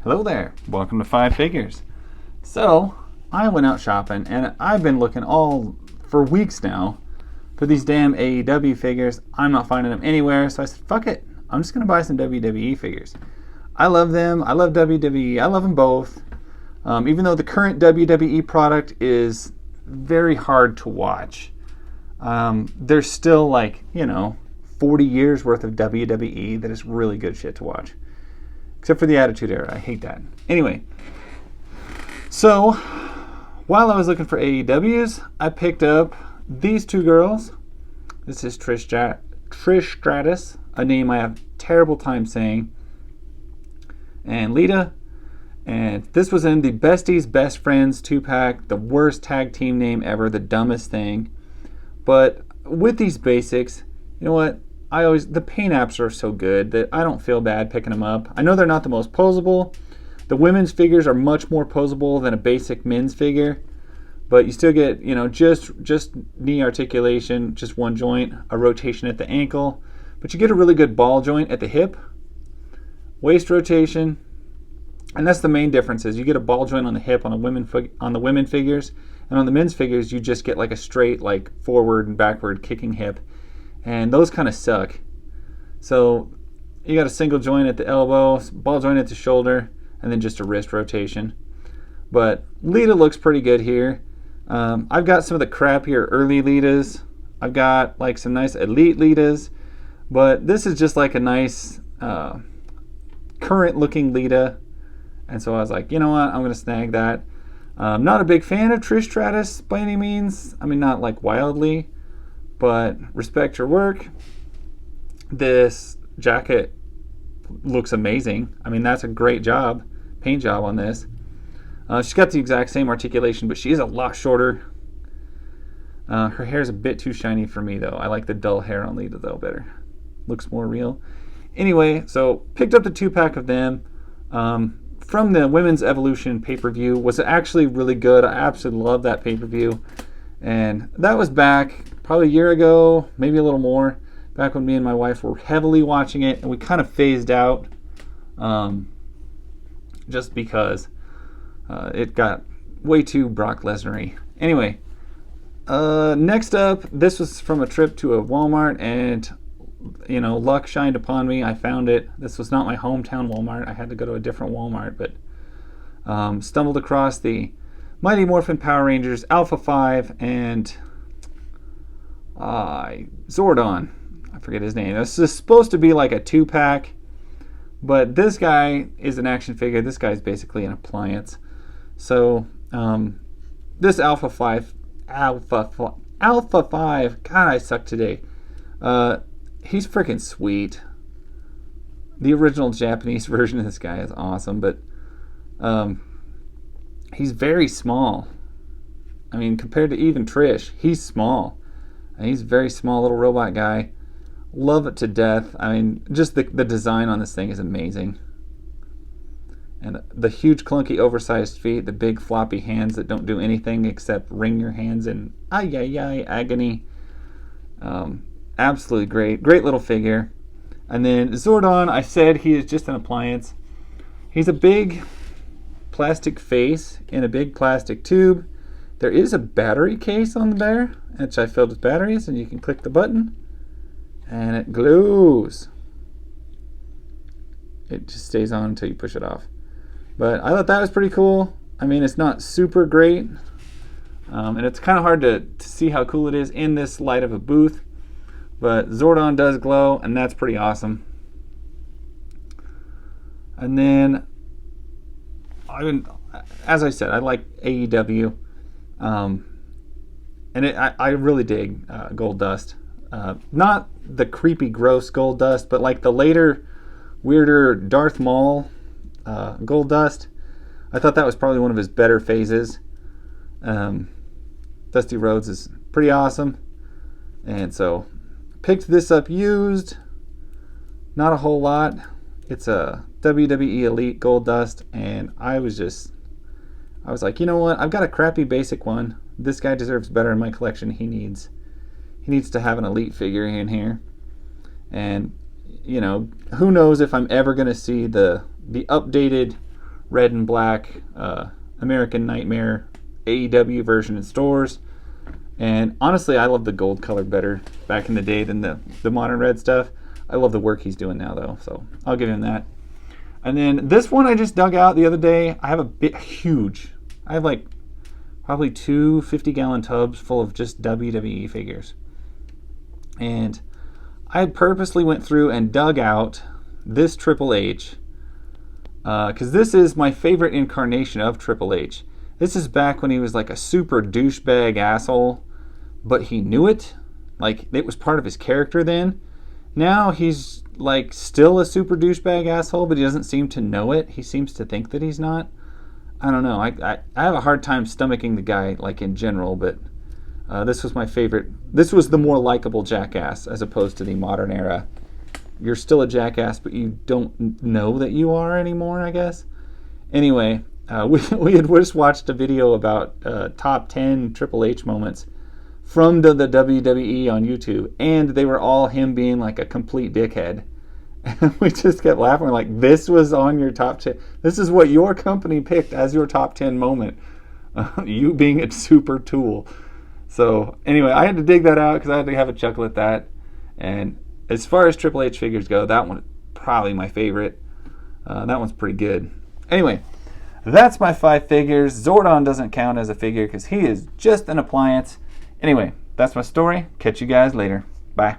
Hello there, welcome to Five Figures. So, I went out shopping and I've been looking for weeks now for these damn AEW figures. I'm not finding them anywhere, so I said, fuck it. I'm just going to buy some WWE figures. I love them. I love WWE. I love them both. Even though the current WWE product is very hard to watch, there's still 40 years worth of WWE that is really good shit to watch. Except for the Attitude Era. I hate that. Anyway, so while I was looking for AEWs, I picked up these two girls. This is Trish Stratus, a name I have terrible time saying, and Lita. And this was in the Besties Best Friends 2-pack, the worst tag team name ever, the dumbest thing. But with these basics, you know what? The paint apps are so good that I don't feel bad picking them up. I know they're not the most posable. The women's figures are much more posable than a basic men's figure, but you still get, just knee articulation, just one joint, a rotation at the ankle, but you get a really good ball joint at the hip, waist rotation, and that's the main difference. Is you get a ball joint on the hip on the women figures, and on the men's figures you just get like a straight forward and backward kicking hip. And those kind of suck. So you got a single joint at the elbow, ball joint at the shoulder, and then just a wrist rotation. But Lita looks pretty good here. I've got some of the crappier early Litas. I've got some nice elite Litas. But this is just a nice current looking Lita. And so I was like, you know what, I'm going to snag that. Not a big fan of Trish Stratus by any means. I mean, not wildly. But respect her work. This jacket looks amazing. I mean, that's a great job, paint job on this. She's got the exact same articulation, but she is a lot shorter. Her hair is a bit too shiny for me, though. I like the dull hair on Lita, though, better. Looks more real. Anyway, so picked up the 2-pack of them. From the Women's Evolution pay-per-view. Was actually really good. I absolutely love that pay-per-view. And that was back probably a year ago, maybe a little more, back when me and my wife were heavily watching it, and we kind of phased out just because it got way too Brock Lesnar-y. Anyway, next up, this was from a trip to a Walmart, and luck shined upon me. I found it. This was not my hometown Walmart. I had to go to a different Walmart, but stumbled across the Mighty Morphin Power Rangers Alpha 5 and Zordon. I forget his name. This is supposed to be a 2-pack, but this guy is an action figure. This guy's basically an appliance. So this Alpha 5, God, I suck today. He's freaking sweet. The original Japanese version of this guy is awesome, but he's very small. I mean, compared to even Trish, he's small. And he's a very small little robot guy. Love it to death. I mean, just the design on this thing is amazing. And the huge, clunky, oversized feet, the big, floppy hands that don't do anything except wring your hands in agony. Absolutely great. Great little figure. And then Zordon, I said he is just an appliance. He's a big plastic face in a big plastic tube. There is a battery case on there, which I filled with batteries, and you can click the button, and it glows. It just stays on until you push it off. But I thought that was pretty cool. I mean, it's not super great, and it's kind of hard to see how cool it is in this light of a booth, but Zordon does glow, and that's pretty awesome. And then, as I said, I like AEW. And I really dig Gold Dust. Not the creepy, gross Gold Dust, but the later, weirder Darth Maul Gold Dust. I thought that was probably one of his better phases. Dusty Rhodes is pretty awesome. And so, picked this up used. Not a whole lot. It's a WWE Elite Gold Dust, and I was like, you know what? I've got a crappy basic one. This guy deserves better in my collection. He needs to have an elite figure in here. And, who knows if I'm ever going to see the updated red and black American Nightmare AEW version in stores. And honestly, I love the gold color better back in the day than the modern red stuff. I love the work he's doing now, though, so I'll give him that. And then this one I just dug out the other day. I have I have like probably 2 50-gallon tubs full of just WWE figures. And I purposely went through and dug out this Triple H because this is my favorite incarnation of Triple H. This is back when he was like a super douchebag asshole, but he knew it. Like, it was part of his character then. Now he's like still a super douchebag asshole, but he doesn't seem to know it. He seems to think that he's not. I don't know. I have a hard time stomaching the guy, like, in general, but this was my favorite. This was the more likable jackass as opposed to the modern era. You're still a jackass, but you don't know that you are anymore, I guess. Anyway, we had just watched a video about top 10 Triple H moments from the WWE on YouTube, and they were all him being like a complete dickhead. And we just kept laughing. We're like, this was on your top 10. This is what your company picked as your top 10 moment. You being a super tool. So anyway, I had to dig that out because I had to have a chuckle at that. And as far as Triple H figures go, that one is probably my favorite. That one's pretty good. Anyway, that's my 5 figures. Zordon doesn't count as a figure because he is just an appliance. Anyway, that's my story. Catch you guys later. Bye.